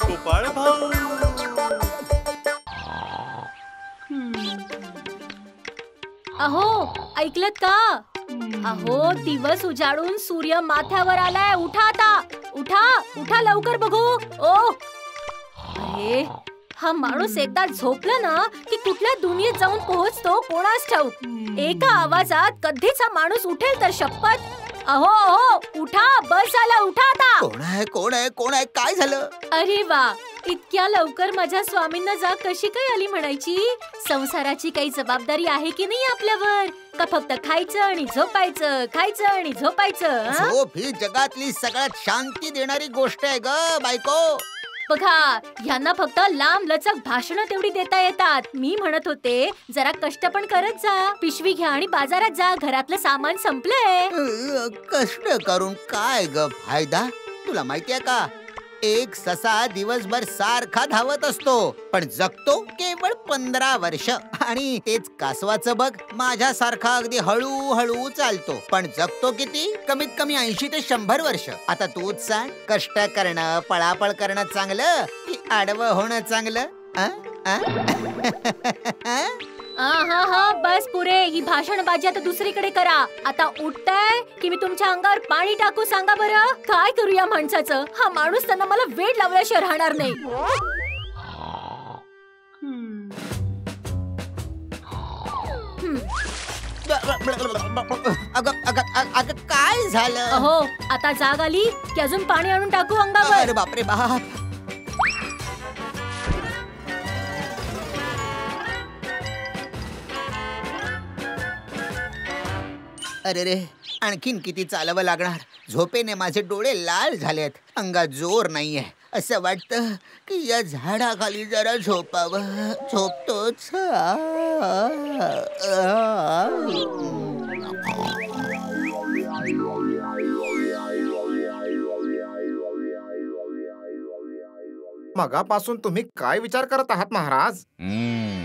गोपाळ भाऊ. अहो ऐकलत का? अहो दिवस उजाडून सूर्य माथ्यावर आलाय. उठा आता, उठा उठा लवकर बघू. ओ अरे हा माणूस एकदा झोपला ना की कुठल्या दुनियेत जाऊन पोहोचतो कोणास ठाऊक. एका आवाजात कधीच हा माणूस उठेल तर शपथ. अहो अहो उठा, बस झाला, उठा आता. कोण आहे काय झालं? अरे वा, इतक्या लवकर माझ्या स्वामींना जाग कशी काय आली म्हणायची? संसाराची काही जबाबदारी आहे की नाही आपल्यावर? का फक्त खायचं आणि झोपायचं, खायचं आणि झोपायचं? झोप ही जगातली सगळ्यात शांती देणारी गोष्ट आहे ग बायको. बघा, ह्यांना फक्त लांब लचक भाषणं तेवढी देता येतात. मी म्हणत होते जरा कष्ट पण करत जा. पिशवी घ्या आणि बाजारात जा. घरातलं सामान संपलंय. कष्ट करून काय ग फायदा? तुला माहितीये का, एक ससा दिवसभर सारखा धावत असतो पण जगतो केवळ 15 वर्ष. आणि तेच कासवाचं बघ, माझ्यासारखा अगदी हळूहळू चालतो पण जगतो किती? कमीत कमी 80 ते 100 वर्ष. आता तूच सांग, कष्ट करणं, पळापळ करणं चांगलं की आडवं होणं चांगलं? हा बस पुरे. ही भाषणबाजी आता दुसरीकडे करा. आता उठताय की मी तुमच्या अंगावर पाणी टाकू सांगा बरं? काय करू या माणसाचं? हा माणूस त्यांना मला वेड लावल्याशिवाय राहणार नाही. अगं काय झालं? अहो आता जाग आली की अजून पाणी आणून टाकू अंगावर? अरे बापरे बाप. अरे रे, आणखीन किती चालावं लागणार? झोपेने माझे डोळे लाल झालेत, अंगात जोर नाहीये. असं वाटतं की या झाडाखाली जरा झोपावं. झोपतोच. मगापासून तुम्ही काय विचार करत आहात महाराज?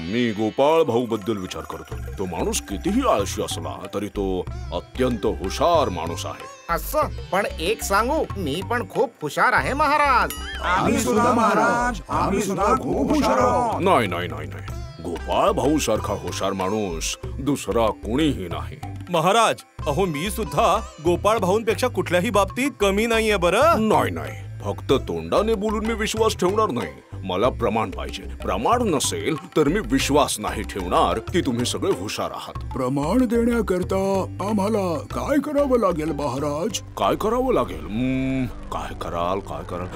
मी गोपाळ भाऊ बद्दल विचार करतो. तो माणूस कितीही आळशी असला तरी तो अत्यंत हुशार माणूस आहे. असं? पण एक सांगू, मी पण खूप हुशार आहे महाराज. आम्ही सुद्धा महाराज, आम्ही सुद्धा खूप हुशार आहोत. नाही नाही नाही नाही, गोपाळ भाऊ सारखा हुशार माणूस दुसरा कोणीही नाही. महाराज, अहो मी सुद्धा गोपाळ भाऊंपेक्षा कुठल्याही बाबतीत कमी नाहीये बरं. नाही नाही, फक्त तोंडाने बोलून मी विश्वास ठेवणार नाही. मला प्रमाण पाहिजे. प्रमाण नसेल तर मी विश्वास नाही ठेवणार की तुम्ही सगळे हुशार आहात. प्रमाण देण्याकरता आम्हाला काय करावं लागेल महाराज? काय करावं लागेल? काय कराल?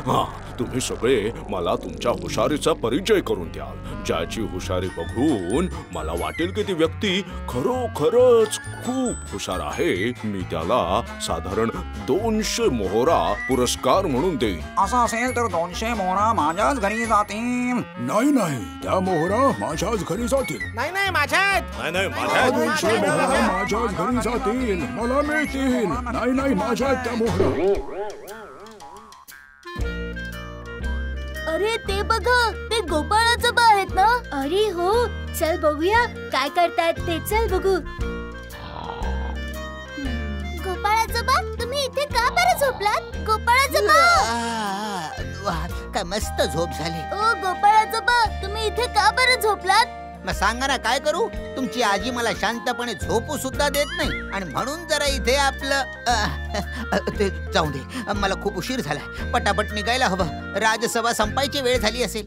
हा, तुम्ही सगळे मला तुमच्या हुशारीचा परिचय करून द्याल. ज्याची हुशारी बघून मला वाटेल की ती व्यक्ती खरोखरच खूप हुशार आहे. मी त्याला साधारण 200 मोहरा पुरस्कार म्हणून देईन. असं असेल तर 200 मोहरा माझ्याच घरी जातील. नाही नाही, त्या मोहरा माझ्याच घरी जातील. नाही नाही, माझ्यात. नाही नाही, 200 मोहरा माझ्याच घरी जातील, मला मिळतील. नाही नाही, माझ्यात त्या मोहरा. अरे ते बघा, ते गोपाळाजोबा आहेत ना? अरे हो, चल बघूया काय करतायत ते. चल बघू. गोपाळाजोबा, तुम्ही इथे का बरं झोपलात? गोपाळाजोबा, काय मस्त झोप झाली. ओ गोपाळाजोबा, तुम्ही इथे का बरं झोपलात? मग सांगा ना, काय करू? तुमची आजी मला शांतपणे झोपू सुद्धा देत नाही आणि म्हणून जरा इथे आपलं ते जाऊ दे. मला खूप उशीर झाला, पटापट निघायला हवं. राजसभा संपायची वेळ झाली असेल.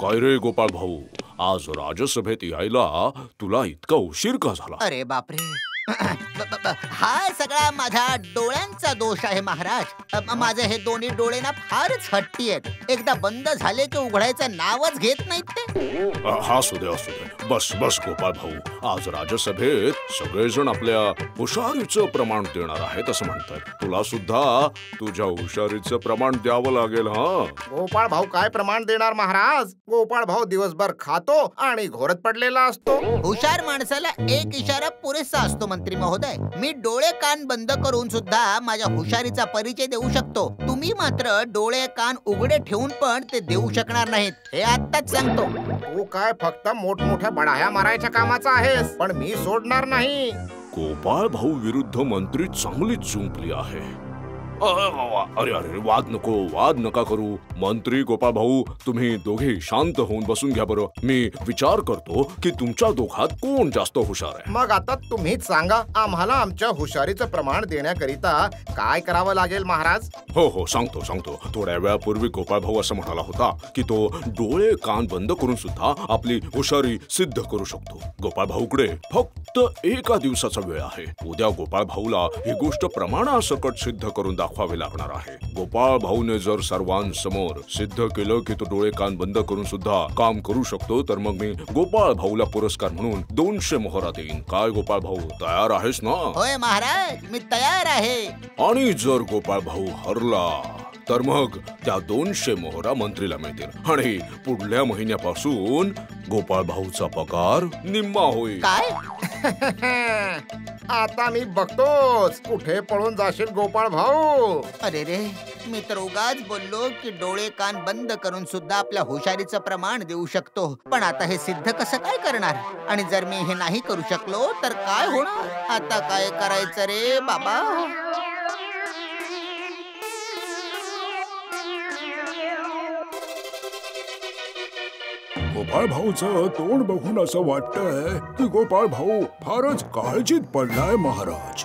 काय रे गोपाळ भाऊ, आज राजसभेत यायला तुला इतका उशीर का झाला? अरे बापरे, हा सगळा माझ्या डोळ्यांचा दोष आहे महाराज. माझे हे दोन्ही डोळे ना फारच हट्टी आहेत. एकदा बंद झाले की उघडायचं नावच घेत नाहीत ते. हा असू दे. बस बस गोपाळ भाऊ, आज राजसभेत सगळेजण आपल्या हुशारीचं प्रमाण देणार आहेत असं म्हणतात. तुला सुद्धा तुझ्या हुशारीचं प्रमाण द्यावं लागेल. हा, गोपाळ भाऊ काय प्रमाण देणार महाराज? गोपाळ भाऊ दिवसभर खातो आणि घोरत पडलेला असतो. हुशार माणसाला एक इशारा पुरेसा असतो मंत्री महोदय, मी डोळे कान बंद करून सुद्धा माझ्या हुशारीचा परिचय देऊ शकतो. तुम्ही मात्र डोळे कान उघडे ठेवून पण ते देऊ शकणार नाहीत, हे आत्ताच सांगतो. तू काय फक्त मोठमोठ्या बडाया मारायच्या कामाचा आहेस, पण मी सोडणार नाही. गोपाळ भाऊ विरुद्ध मंत्री चांगलीच जुंपली आहे. अरे अरे, वाद नका करू. मंत्री गोपाळ भाऊ, तुम्ही दोघे शांत होऊन बसून घ्या बरं. मी विचार करतो की तुमच्या दोघात कोण जास्त हुशार आहे. मग आता तुम्हीच सांगा, आम्हाला आमच्या हुशारीचं प्रमाण देण्याकरिता काय करावं लागेल महाराज? हो सांगतो. थोड्या वेळापूर्वी गोपाळ भाऊ असं म्हणाला होता की तो डोळे कान बंद करून सुद्धा आपली हुशारी सिद्ध करू शकतो. गोपाळ भाऊकडे फक्त एका दिवसाचा वेळ आहे. उद्या गोपाळ भाऊला ही गोष्ट प्रमाणासकट सिद्ध करून दाखवावे लागणार आहे. गोपाळ भाऊने जर सर्वांसमोर सिद्ध केलं की तो डोळे कान बंद करून सुद्धा काम करू शकतो, तर मग मी गोपाळ भाऊला पुरस्कार म्हणून 200 मोहरा देईन. काय गोपाळ भाऊ, तयार आहेस ना? होय महाराज, मी तयार आहे. आणि जर गोपाळ भाऊ हरला तर मग त्या 200 मोहरा मंत्रीला मिळतील आणि पुढल्या महिन्यापासून गोपाळ भाऊचा पगार निम्मा होईल. काय? आता मी बघतोच कुठे पळून जाशील गोपाळ भाऊ. अरे रे, मी तर उगाच बोललो की डोळे कान बंद करून सुद्धा आपल्या हुशारीचं प्रमाण देऊ शकतो. पण आता हे सिद्ध कसं काय करणार? आणि जर मी हे नाही करू शकलो तर काय होणार? आता काय करायचं रे बाबा? गोपाळ भाऊचं तोंड बघून असं वाटतंय की गोपाळ भाऊ फारच काळजीत पडलाय महाराज.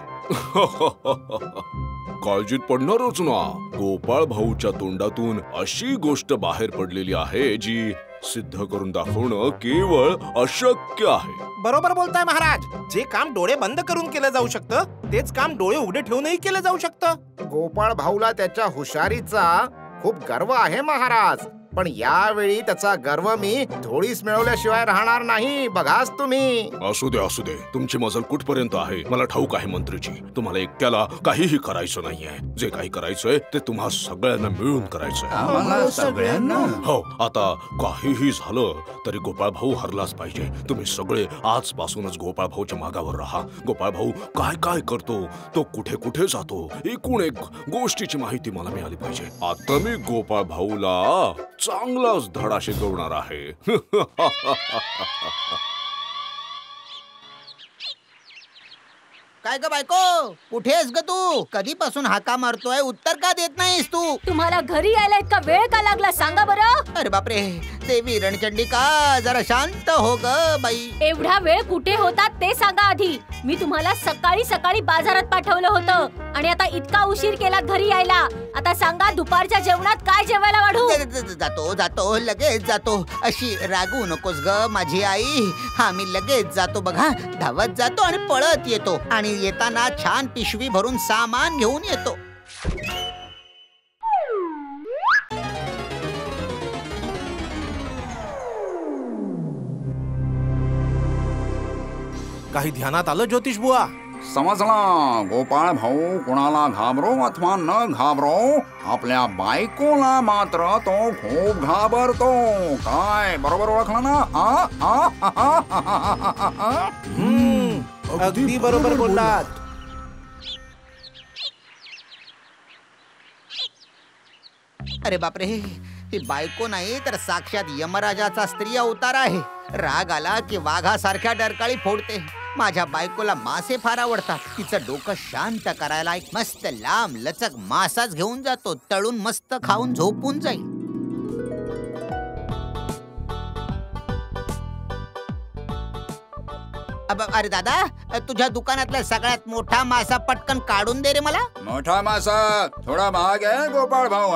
काळजीत पडणारच ना. गोपाळ भाऊच्या तोंडातून अशी गोष्ट बाहेर पडलेली आहे जी सिद्ध करून दाखवणं केवळ अशक्य आहे. बरोबर बोलताय महाराज. जे काम डोळे बंद करून केलं जाऊ शकतं, तेच काम डोळे उघडे ठेवूनही केलं जाऊ शकतं. गोपाळ भाऊला त्याच्या हुशारीचा खूप गर्व आहे महाराज. पण यावेळी त्याचा गर्व मी थोडीच मिळवल्याशिवाय राहणार नाही, बघाच तुम्ही. असू दे, तुमची मजल कुठपर्यंत आहे मला ठाऊक आहे मंत्रीजी. तुम्हाला एकट्याला काहीही करायचं नाहीये. जे काही करायचंय ते तुम्हा सगळ्यांना मिळून करायचंय. सगळ्यांना? हो, आता काहीही झालं तरी गोपाळ भाऊ हरलाच पाहिजे. तुम्ही सगळे आजपासूनच गोपाळ भाऊच्या मागावर राहा. गोपाळ भाऊ काय काय करतो, तो कुठे कुठे जातो, एकूण एक गोष्टीची माहिती मला मिळाली पाहिजे. आता मी गोपाळ भाऊला चांगलाच धडा शिकवणार आहे. काय ग बायको, कुठेस ग तू? कधीपासून हाका मारतोय, उत्तर का देत नाहीस तू? तुम्हाला घरी यायला इतका वेळ का लागला सांगा बरं? अरे बापरे, देवी रणचंडिका, जरा शांत हो ग बाई. एवढा वेळ कुठे होता ते सांगा आधी. मी तुम्हाला सकाळी सकाळी बाजारात पाठवलं होतं आणि आता इतका उशीर केला घरी यायला. आता सांगा, दुपारच्या जेवणात काय जेवायला वाढू? जातो लगेच जातो. अशी रागू नकोस ग माझी आई. हा, मी लगेच जातो बघा. धावत जातो आणि पळत येतो आणि येताना छान पिशवी भरून सामान घेऊन येतो. काही ध्यानात आलं ज्योतिष बुवा? समजला. गोपाळ भाऊ कोणाला घाबरो अथवा न घाबरो, आपल्या बायकोला मात्र तो खूप घाबरतो. काय बरोबर ओळखलं ना? अगदी बरोबर बोललात. अरे बापरे, ही बायको नाही तर साक्षात यमराजाचा स्त्री अवतार आहे. राग आला की वाघासारख्या डरकाळी फोडते. माझ्या बायकोला मासे फार आवडतात. तिचं डोकं शांत करायला एक मस्त लांब लचक मासाच घेऊन जातो. तळून मस्त खाऊन झोपून जाईल. अरे दादा, तुझ्या दुकानातला सगळ्यात मोठा मासा पटकन काढून दे रे मला. मोठा मासा थोडा महाग आहे गोपाळ भाऊ.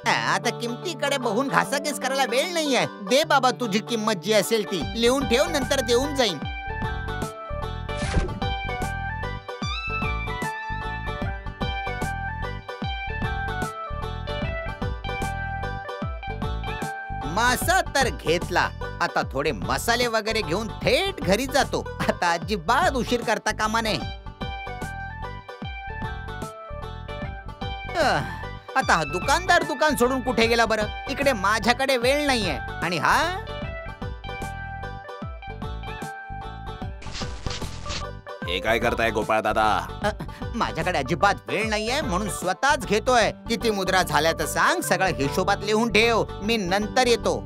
आता किमतीकडे बघून घासाघीस करायला वेळ नाहीये. दे बाबा तुझी किंमत जी असेल ती लिहून ठेव, नंतर देऊन जाईन. मासा तर घेतला. आता थोडे मसाले वगैरे घेऊन थेट घरी जातो. आता अजिबात उशीर करता कामा नये. आता हा दुकानदार दुकान सोडून कुठे गेला बरं? इकडे माझ्याकडे वेळ नाहीये. आणि हा हे काय करताय गोपाळ दादा? माझ्याकडे अजिबात वेळ नाहीये म्हणून स्वतःच घेतोय. किती मुद्रा झाल्या तर सांग, सगळं हिशोबात लिहून ठेव. मी नंतर येतो.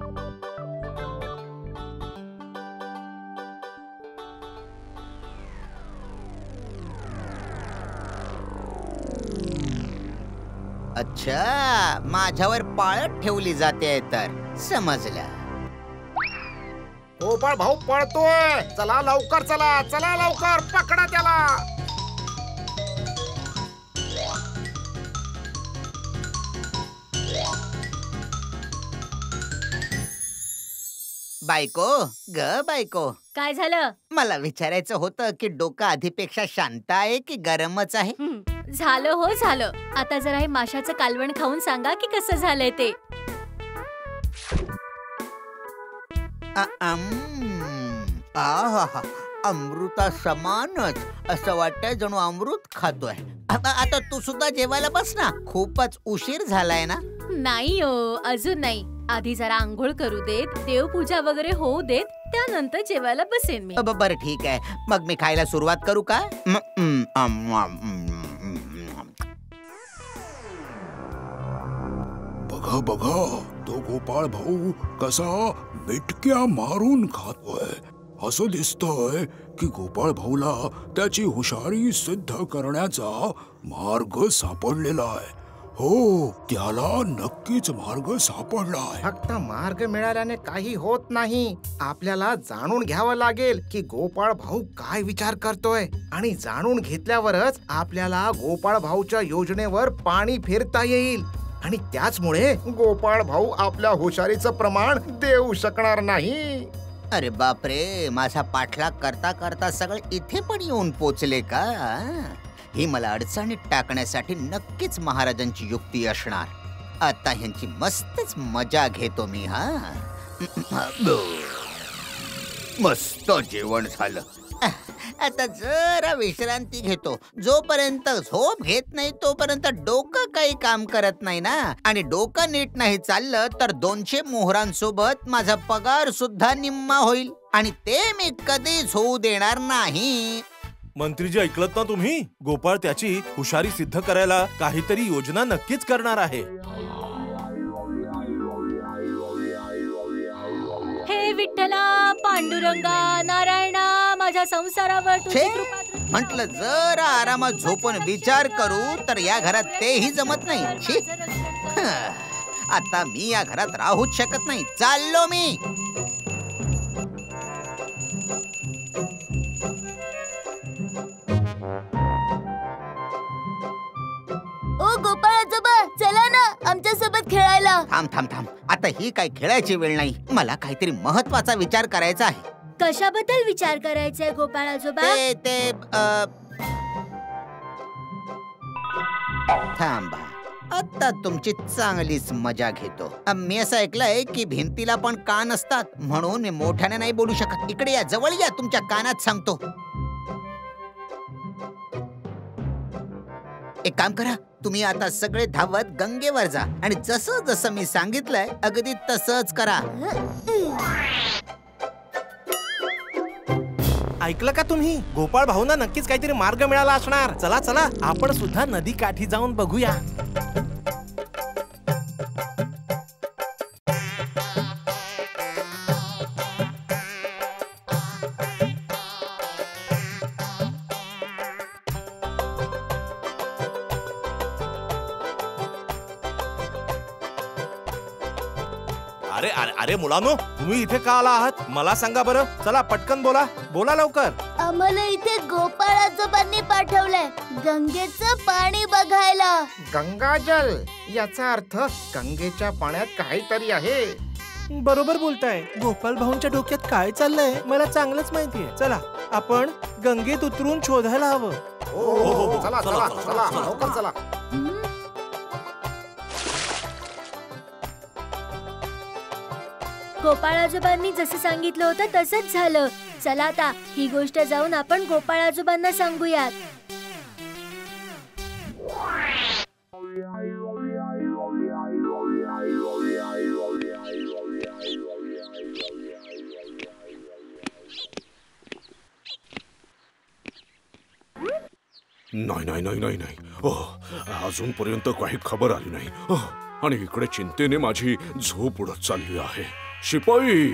अच्छा, माझ्यावर पाळत ठेवली जाते तर समजलं. गोपाळ भाऊ पळतोय. चला लवकर, चला चला लवकर, पकडा त्याला. बायको बायको, काय झालं? मला विचारायचं होतं की डोकं आधीपेक्षा शांत आहे की गरमच आहे? झालं हो झालं. आता जरा हे माशाचं कालवण खाऊन सांगा की कसं झालंय ते. आहा, अमृता समानच. असं वाटतंय जणू अमृत खातोय. आता तू सुद्धा जेवायला बस ना, खूपच उशीर झालाय ना. नाही हो, अजून नाही. आधी जरा आंघोळ करू देत, देवपूजा वगैरे होऊ देत, त्यानंतर जेवायला बसेन मी. बरं ठीक आहे, मग मी खायला सुरुवात करू का? बघा बघा, तो गोपाळ भाऊ कसा मिटक्या मारून खातोय. असं दिसतंय की गोपाळ भाऊला त्याची हुशारी सिद्ध करण्याचा मार्ग सापडलेला आहे. हो, त्याला नक्कीच मार्ग सापडलाय. फक्त मार्ग मिळाल्याने काही होत नाही. आपल्याला जाणून घ्यावं लागेल की गोपाळ भाऊ काय विचार करतोय, आणि जाणून घेतल्यावरच आपल्याला गोपाळ भाऊच्या योजनेवर पाणी फिरता येईल. आणि त्याचमुळे गोपाळ भाऊ आपल्या हुशारीचं प्रमाण देऊ शकणार नाही. अरे बापरे, माझा पाठलाग करता करता सगळं इथे पण येऊन पोचले का? ही मला अडचणीत टाकण्यासाठी नक्कीच महाराजांची युक्ती असणार. आता ह्यांची मस्तच मजा घेतो मी. मस्त जेवण झालं. आता जरा विश्रांती घेतो. जोपर्यंत झोप घेत नाही तोपर्यंत डोकं काही काम करत नाही ना. आणि डोकं नीट नाही चाललं तर 200 मोहरांसोबत माझा पगार सुद्धा निम्मा होईल, आणि ते मी कधीच होऊ देणार नाही. मंत्रीजी, ऐकलत ना तुम्ही? गोपाळ त्याची हुशारी सिद्ध करायला काहीतरी योजना नक्कीच करणार आहे. हे विठ्ठला, पांडुरंगा, नारायणा, माझ्या संसारावर तुझी कृपा. म्हटलं जरा आरामात झोपून विचार करू तर या घरात तेही जमत नाही. छी. आता मी या घरात राहूच शकत नाही. चाललो मी. ओ गोपाळ आजोबा, चला ना आमच्या सोबत खेळायला. थांब थांब थांब, आता ही काय खेळायची वेळ नाही. मला काहीतरी महत्वाचा विचार करायचा आहे. कशाबद्दल विचार करायचा गोपाळ आजोबा? थांबा, आता तुमची चांगलीच मजा घेतो. मी असं ऐकलंय की भिंतीला पण कान असतात, म्हणून मी मोठ्याने नाही बोलू शकत. इकडे या, जवळ या, तुमच्या कानात सांगतो. एक काम करा, तुम्ही आता सगळे धावत गंगेवर जा आणि जसं जसं मी सांगितलंय अगदी तसंच करा. ऐकलं का तुम्ही? गोपाळ भाऊंना नक्कीच काहीतरी मार्ग मिळाला असणार. चला चला, आपण सुद्धा नदी काठी जाऊन बघूया. अरे अरे अरे मुलांनो, तुम्ही इथे का आला आहात? मला सांगा बरं. चला पटकन बोला, बोला लवकर. आम्हाला इथे गोपाळ आजोबांनी पाठवलंय गंगेचं पाणी बघायला. गंगाजल, याचा अर्थ गंगेच्या पाण्यात काहीतरी आहे. बरोबर बोलताय. गोपाल भाऊंच्या डोक्यात काय चाललंय मला चांगलंच माहितीये. चला आपण गंगेत उतरून शोधायला हवं. हो, चला चला चला, लवकर चला. गोपाळ आजोबांनी जसं सांगितलं होतं तसंच झालं. चला आता ही गोष्ट जाऊन आपण गोपाळ आजोबांना सांगूयात. नाही नाही नाही नाही नाही अजूनपर्यंत काही खबर आली नाही. आणि इकडे चिंतेने माझी झोप उडत चालली आहे. शिपाई,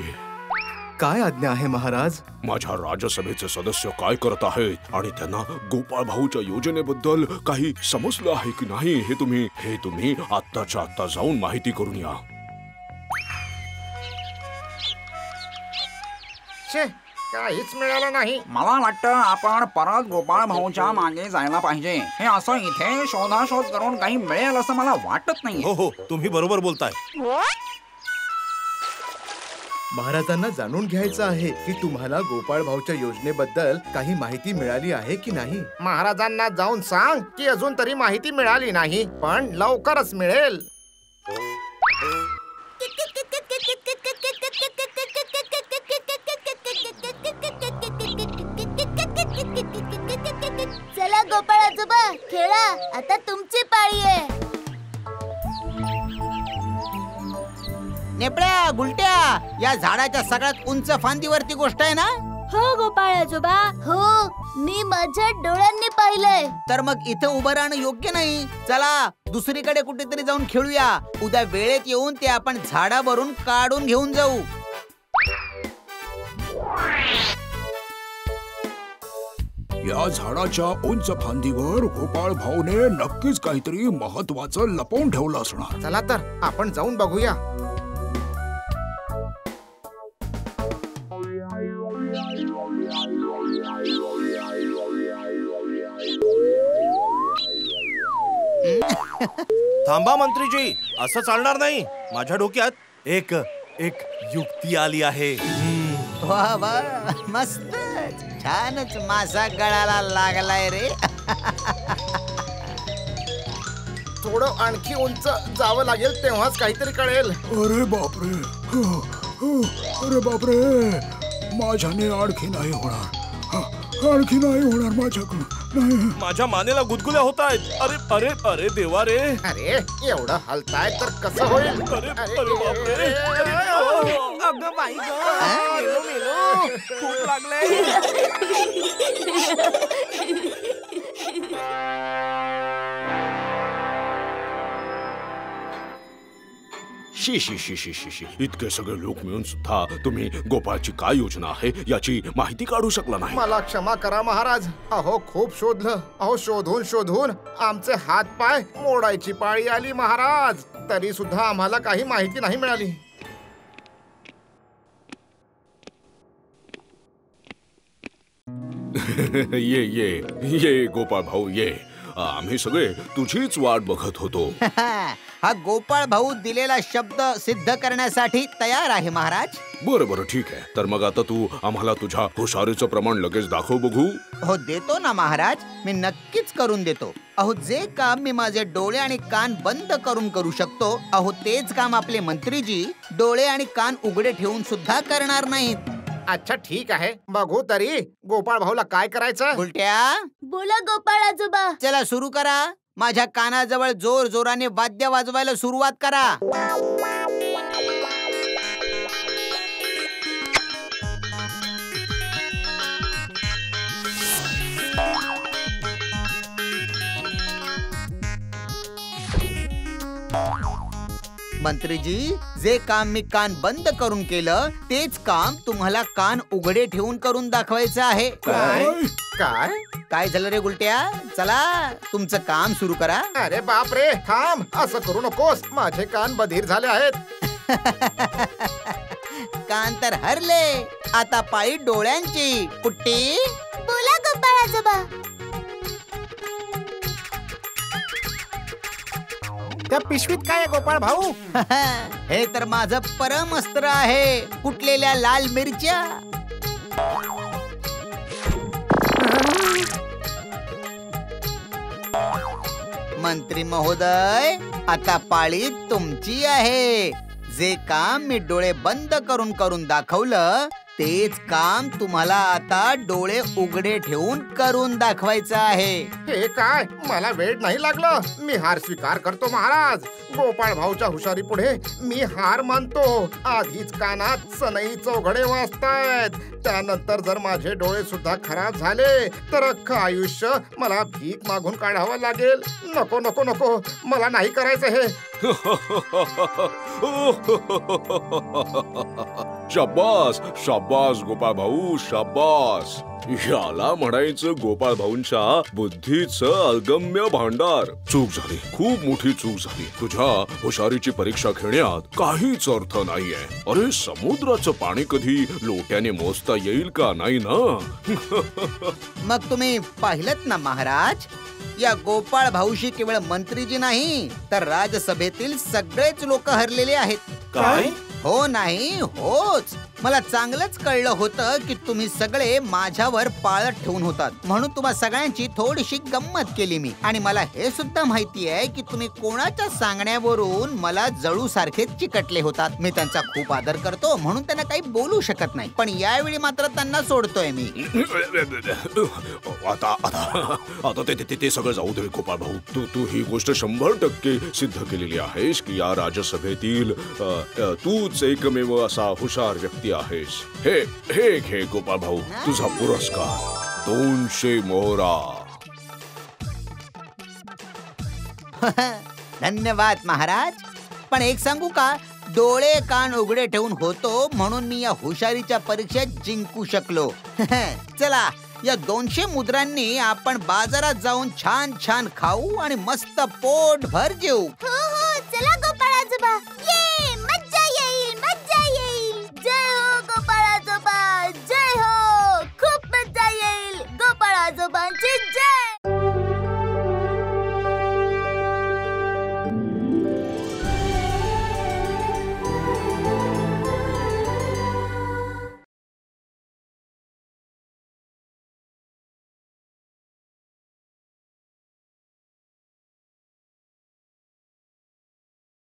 काय आज्ञा आहे महाराज? माझ्या राजसभेचे सदस्य काय करत आहेत आणि त्यांना गोपाळ भाऊच्या योजनेबद्दल काही समजलं आहे की नाही हे तुम्ही आत्ताच्या आत्ता जाऊन माहिती करून या. काहीच मिळालं नाही. मला वाटतं आपण परत गोपाळ भाऊच्या मागे जायला पाहिजे. हे असं इथे शोधाशोध करून काही मिळेल असं मला वाटत नाही. हो, तुम्ही बरोबर बोलताय. महाराजांना जाणून घ्यायचं आहे की तुम्हाला गोपाळ भाऊच्या योजनेबद्दल काही माहिती मिळाली आहे की नाही. महाराजांना जाऊन सांग की अजून तरी माहिती मिळाली नाही, पण लवकरच मिळेल. चला गोपाळ आजोबा, खेळा. आता तुमची पाळी आहे. नेपड्या, गुलट्या, या झाडाच्या सगळ्यात उंच फांदीवरती गोष्ट आहे ना? हो गोपाळ आजोबा, हो, मी माझ्या डोळ्यांनी पाहिलंय. तर मग इथं उभं राहणं योग्य नाही. चला दुसरीकडे कुठेतरी जाऊन खेळूया. उद्या वेळेत येऊन ते आपण झाडावरून काढून घेऊन जाऊ. या झाडाच्या उंच फांदीवर गोपाळ भाऊने नक्कीच काहीतरी महत्वाचं लपवून ठेवलं असणार. चला तर आपण जाऊन बघूया. थांबा मंत्रीजी, असं चालणार नाही. माझ्या डोक्यात एक युक्ती आली आहे. वा वा, मस्त, छानच मासा गळाला लागलाय रे. थोडं आणखी उंच जावं लागेल, तेव्हाच काहीतरी कळेल. अरे बापरे, अरे बापरे, माझ्याने आणखी नाही होणार माझ्याकडून. नाही, माझ्या मानेला गुदगुल्या होत आहेत. अरे अरे अरे देवा रे. अरे एवढं हलताय तर कसं होईल? अरे अरे बापरे. अगं बाई गं, मेलो, खूप लागले. शी शी शी शी शी शी, इतके सगळे लोक मिळून सुद्धा तुम्ही गोपाळची काय योजना आहे याची माहिती काढू शकला नाही. मला क्षमा करा महाराज. अहो खूप शोधलं. अहो शोधून शोधून आमचे हात पाय मोडायची पाळी आली महाराज. तरी सुद्धा आम्हाला काही माहिती नाही मिळाली. ये ये ये गोपाळ भाऊ ये. आम्ही सगळे तुझीच वाट बघत होतो. हा गोपाळ भाऊ दिलेला शब्द सिद्ध करण्यासाठी तयार आहे महाराज. बरं बरं, ठीक आहे. तर मग आता तू आम्हाला तुझ्या हुशारीचं प्रमाण लगेच दाखव बघू. हो देतो ना महाराज, मी नक्कीच करून देतो. अहो जे काम मी माझे डोळे आणि कान बंद करून करू शकतो, अहो तेच काम आपले मंत्रीजी डोळे आणि कान उघडे ठेवून सुद्धा करणार नाहीत. अच्छा ठीक आहे, बघू तरी गोपाळ भाऊला काय करायचं. उलट्या, बोला गोपाळ आजोबा. चला सुरू करा. माझ्या कानाजवळ जोर जोराने वाद्य वाजवायला सुरुवात करा. मंत्रीजी, जे काम मी कान बंद करून केलं तेच काम तुम्हाला कान उघडे ठेवून करून दाखवायचं आहे. काय काय काय झालं रे गुलट्या? चला तुमचं काम सुरू करा. अरे बाप रे, थांब, असं करू नकोस. माझे कान बधीर झाले आहेत. कान तर हरले, आता पायी डोळ्यांची. कुट्टी, बोला गोपाळ आजोबा. त्या पिशवीत काय आहे गोपाळ भाऊ? हे तर माझं परमअस्त्र आहे, कुटलेल्या लाल मिरच्या. मंत्री महोदय, आता पाळी तुमची आहे. जे काम मी डोळे बंद करून दाखवलं तेच काम तुम्हाला आता डोळे उघडे ठेवून करून दाखवायचं आहे. हे काय, मला वेळ नाही लागलं. मी हार स्वीकार करतो महाराज. गोपाळ भाऊच्या हुशारी पुढे मी हार मानतो. आधीच कानात सनई चौघडे वाजतायत. त्यानंतर जर माझे डोळे सुद्धा खराब झाले तर अख्खं आयुष्य मला भीक मागून काढावं लागेल. नको नको नको, मला नाही करायचं हे. शाबास शाबास गोपाळ भाऊ, शाबास. याला म्हणायचं गोपाळ भाऊंच्या बुद्धीचं अगम्य भांडार. चूक झाली, खूप मोठी चूक झाली. तुझ्या हुशारीची परीक्षा घेण्यात काहीच अर्थ नाहीये. अरे समुद्राचं पाणी कधी लोट्याने मोजता येईल का, नाही ना? मग तुम्ही पाहिलत ना महाराज, या गोपाळ भाऊशी केवळ मंत्रीजी नाही तर राजसभेतील सगळेच लोक हरलेले आहेत. काय? हो नाही, होच. मला चांगलंच कळलं होतं की तुम्ही सगळे माझ्यावर पाळत ठेवून होतात, म्हणून तुम्हा सगळ्यांची थोडीशी गंमत केली मी. आणि मला हे सुद्धा माहिती आहे की तुम्ही कोणाच्या सांगण्यावरून मला जळू सारखे चिकटले होतात. मी त्यांचा खूप आदर करतो म्हणून त्यांना काही बोलू शकत नाही, पण यावेळी मात्र त्यांना सोडतोय मी. आता आता आता ते सगळं जाऊ दे गोपाळ भाऊ. तू ही गोष्ट 100% सिद्ध केलेली आहेस की या राजसभेतील तूच एकमेव असा हुशार व्यक्ती आहेस. हे घे गोपाळ भाऊ, तुझा पुरस्कार 200 मोहरा. धन्यवाद महाराज. पण एक सांगू का, डोळे कान उघडे ठेवून होतो म्हणून मी या हुशारीच्या परीक्षेत जिंकू शकलो. चला, या 200 मुद्रांनी आपण बाजारात जाऊन छान छान खाऊ आणि मस्त पोटभर जेऊ.